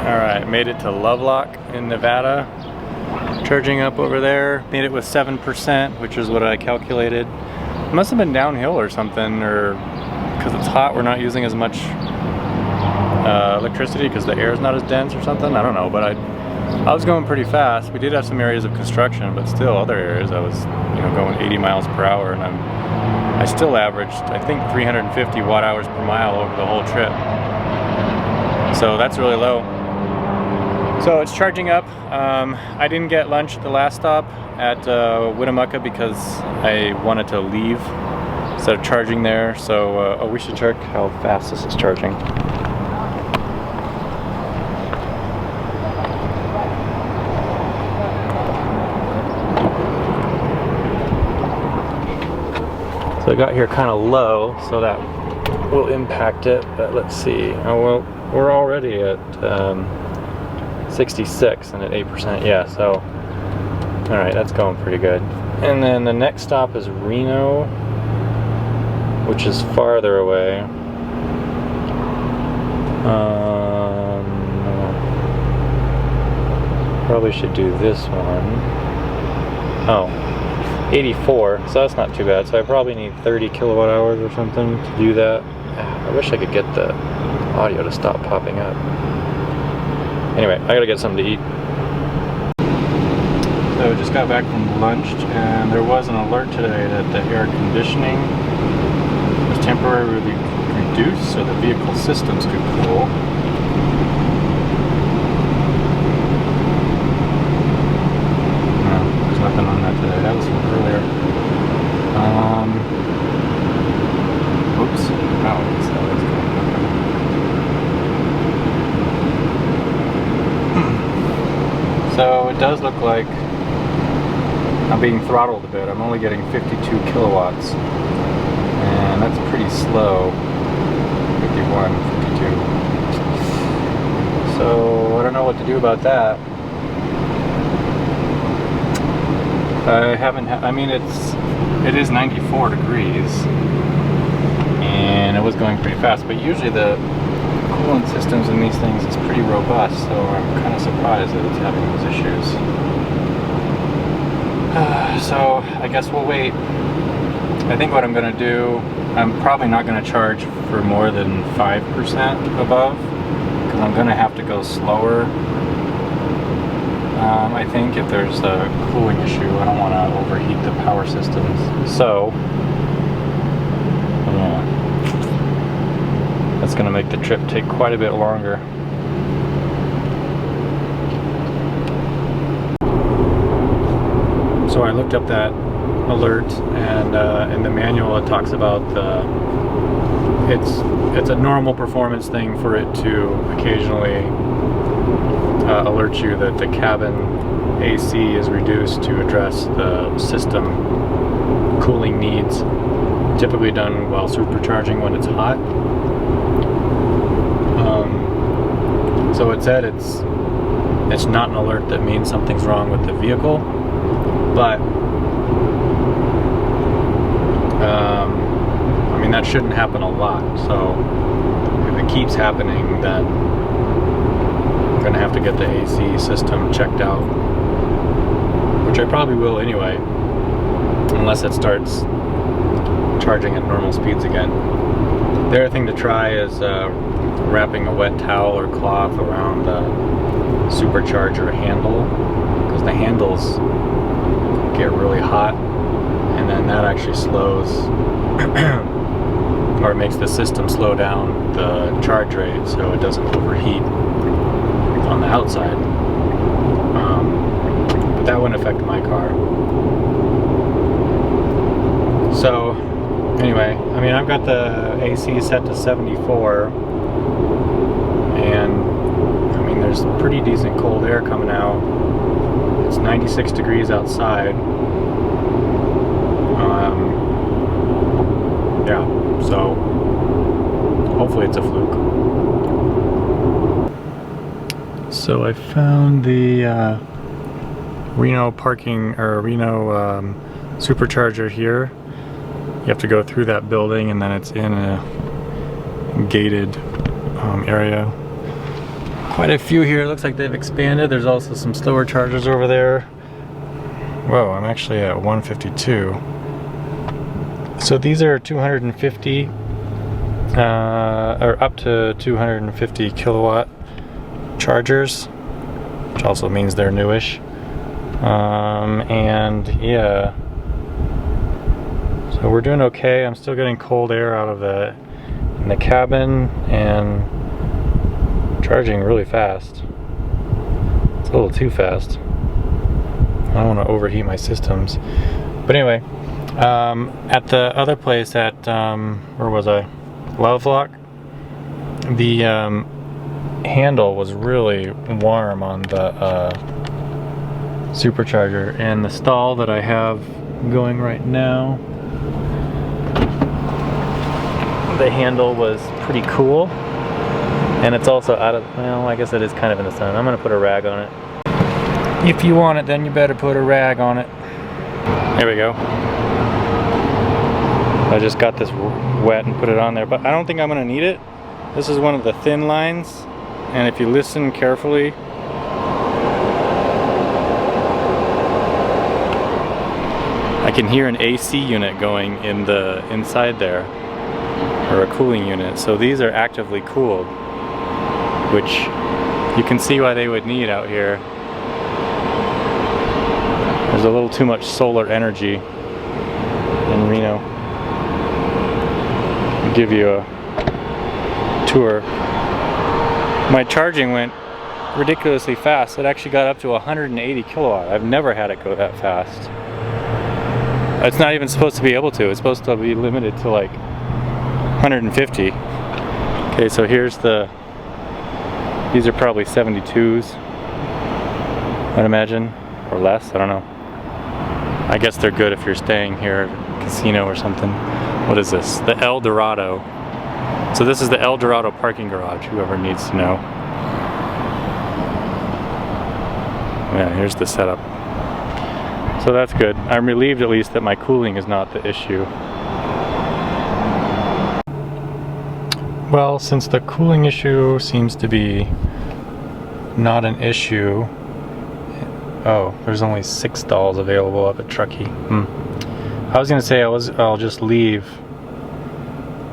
Alright, made it to Lovelock in Nevada. Charging up over there. Made it with 7%, which is what I calculated. It must have been downhill or something, or because it's hot, we're not using as much electricity because the air is not as dense or something. I don't know, but I was going pretty fast. We did have some areas of construction, but still other areas I was, going 80 miles per hour, and I still averaged, I think, 350 watt-hours per mile over the whole trip. So that's really low. So it's charging up. I didn't get lunch at the last stop at Winnemucca because I wanted to leave instead of charging there. So we should check how fast this is charging. So I got here kind of low, so that will impact it, but let's see. Oh, well, we're already at 66 and at 8%, yeah, so all right, that's going pretty good. And then the next stop is Reno, which is farther away. Probably should do this one. Oh, 84, so that's not too bad. So I probably need 30 kilowatt hours or something to do that. I wish I could get the audio to stop popping up. Anyway, I gotta get something to eat. So just got back from lunch, and there was an alert today that the air conditioning was temporarily reduced so the vehicle systems could cool. No, there's nothing on that today. That was from earlier. Oops. Oh, I guess that was good. So it does look like I'm being throttled a bit. I'm only getting 52 kilowatts, and that's pretty slow. 51, 52. So I don't know what to do about that. I mean, it is 94 degrees, and it was going pretty fast, but usually the coolant systems in these things is pretty robust, so I'm kind of surprised that it's having those issues. So I guess we'll wait. I think what I'm going to do, I'm probably not going to charge for more than 5% above, because I'm going to have to go slower. I think if there's a cooling issue, I don't want to overheat the power systems. So that's going to make the trip take quite a bit longer. So I looked up that alert, and in the manual it talks about it's a normal performance thing for it to occasionally alert you that the cabin AC is reduced to address the system cooling needs, typically done while supercharging when it's hot. So it said it's not an alert that means something's wrong with the vehicle, but I mean, that shouldn't happen a lot. So if it keeps happening, then I'm gonna have to get the AC system checked out, which I probably will anyway, unless it starts charging at normal speeds again. The other thing to try is wrapping a wet towel or cloth around the supercharger handle, because the handles get really hot, and then that actually slows or it makes the system slow down the charge rate so it doesn't overheat on the outside. But that wouldn't affect my car. So anyway, I mean, I've got the AC set to 74, and I mean, there's pretty decent cold air coming out. It's 96 degrees outside. Yeah, so hopefully it's a fluke. So I found the Reno parking, or Reno supercharger here. You have to go through that building, and then it's in a gated area. quite a few here. It looks like they've expanded. There's also some slower chargers over there. Whoa, I'm actually at 152. So these are 250 or up to 250 kilowatt chargers, which also means they're newish. And yeah, so we're doing okay. I'm still getting cold air out of in the cabin and charging really fast. It's a little too fast. I don't want to overheat my systems. But anyway, at the other place at, where was I? Lovelock, the handle was really warm on the supercharger, and the stall that I have going right now, the handle was pretty cool, and it's also out of, well, I guess it is kind of in the sun. I'm gonna put a rag on it. If you want it, then you better put a rag on it. There we go. I just got this wet and put it on there, but I don't think I'm gonna need it. This is one of the thin lines, and if you listen carefully, I can hear an AC unit going in the inside there, or a cooling unit. So these are actively cooled, which you can see why they would need out here. There's a little too much solar energy in Reno. I'll give you a tour. My charging went ridiculously fast. It actually got up to 180 kilowatt. I've never had it go that fast. It's not even supposed to be able to. It's supposed to be limited to like 150. Okay, so here's these are probably 72s, I'd imagine, or less, I don't know. I guess they're good if you're staying here at a casino or something. What is this? The El Dorado. So this is the El Dorado parking garage, whoever needs to know. Yeah, here's the setup. So that's good. I'm relieved at least that my cooling is not the issue. Well, since the cooling issue seems to be not an issue. Oh, there's only 6 stalls available up at Truckee. I was gonna say I'll just leave.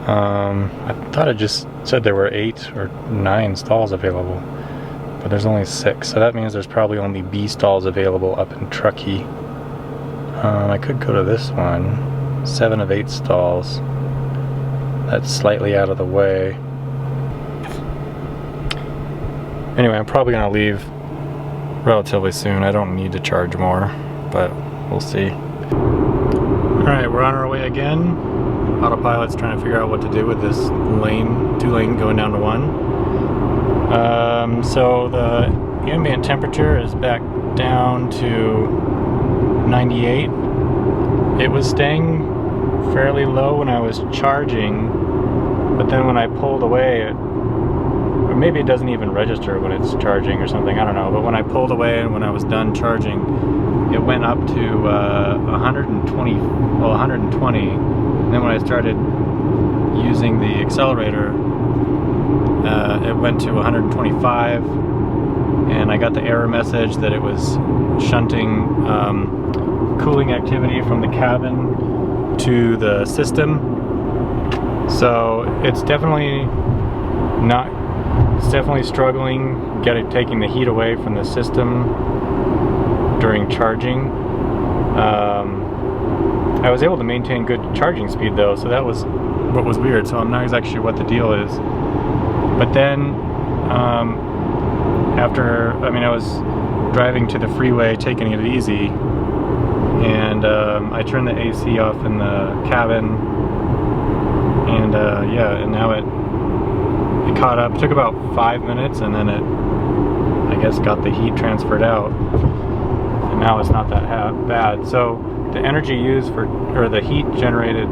I thought it just said there were 8 or 9 stalls available, but there's only 6, so that means there's probably only B stalls available up in Truckee. I could go to this one, 7 of 8 stalls. That's slightly out of the way. Anyway, I'm probably gonna leave relatively soon. I don't need to charge more, but we'll see. Alright, we're on our way again. Autopilot's trying to figure out what to do with this lane, 2-lane going down to 1. So the ambient temperature is back down to 98. It was staying fairly low when I was charging, but then when I pulled away, or maybe it doesn't even register when it's charging or something, I don't know, but when I pulled away and when I was done charging, it went up to 120, well 120, and then when I started using the accelerator, it went to 125, and I got the error message that it was shunting cooling activity from the cabin to the system. So it's definitely struggling taking the heat away from the system during charging. I was able to maintain good charging speed though, so that was what was weird. So I'm not exactly sure what the deal is. But then I was driving to the freeway taking it easy, and I turned the AC off in the cabin, and yeah, and now it caught up. It took about 5 minutes, and then it, I guess, got the heat transferred out, and now it's not that bad. So the energy used or the heat generated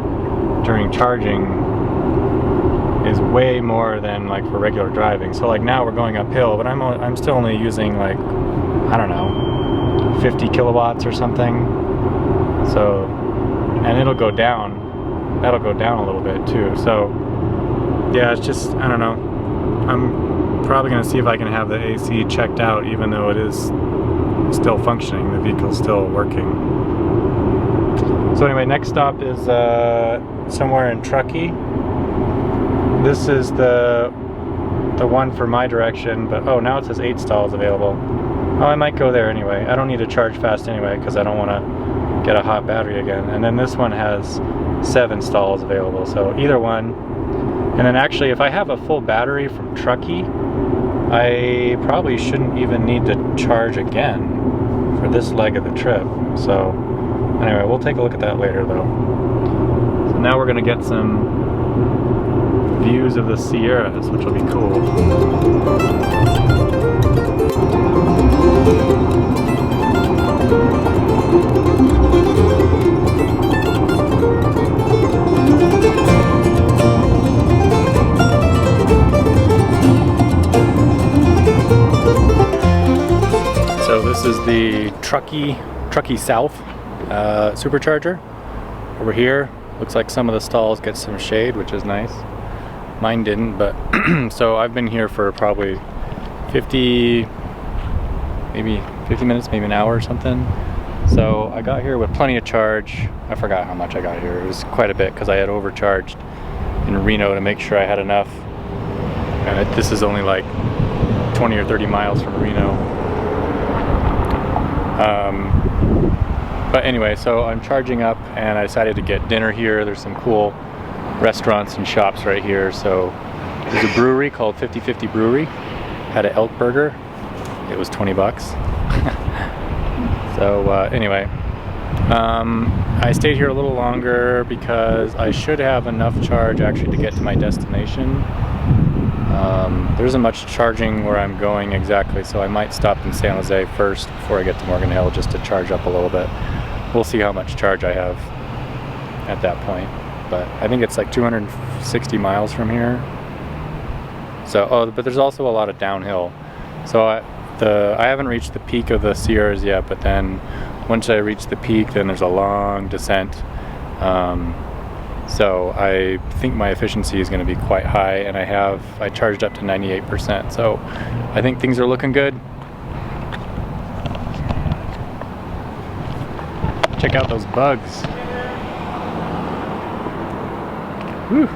during charging is way more than like for regular driving. So like now we're going uphill, but I'm still only using like, I don't know, 50 kilowatts or something. So, and it'll go down. That'll go down a little bit too. So yeah, it's just, I don't know. I'm probably going to see if I can have the AC checked out even though it is still functioning. The vehicle's still working. So anyway, next stop is somewhere in Truckee. This is the one for my direction, but oh, now it says 8 stalls available. Oh, I might go there anyway. I don't need to charge fast anyway because I don't want to get a hot battery again. And then this one has 7 stalls available, so either one. And then actually, if I have a full battery from Truckee, I probably shouldn't even need to charge again for this leg of the trip. So anyway, we'll take a look at that later though. So now we're gonna get some views of the Sierras, which will be cool. So this is the Truckee South supercharger. Over here, looks like some of the stalls get some shade, which is nice. Mine didn't, but so I've been here for probably 50 minutes, maybe an hour or something. So I got here with plenty of charge. I forgot how much I got here. It was quite a bit because I had overcharged in Reno to make sure I had enough. And this is only like 20 or 30 miles from Reno. But anyway, so I'm charging up and I decided to get dinner here. There's some cool restaurants and shops right here. So there's a brewery called 50/50 Brewery. Had an elk burger. It was 20 bucks. So anyway, I stayed here a little longer because I should have enough charge actually to get to my destination. There isn't much charging where I'm going exactly, so I might stop in San Jose first before I get to Morgan Hill just to charge up a little bit. We'll see how much charge I have at that point. But I think it's like 260 miles from here. So, oh, but there's also a lot of downhill. So I haven't reached the peak of the Sierras yet, but then once I reach the peak, then there's a long descent. So I think my efficiency is going to be quite high, and I charged up to 98%. So I think things are looking good. Check out those bugs. Whew.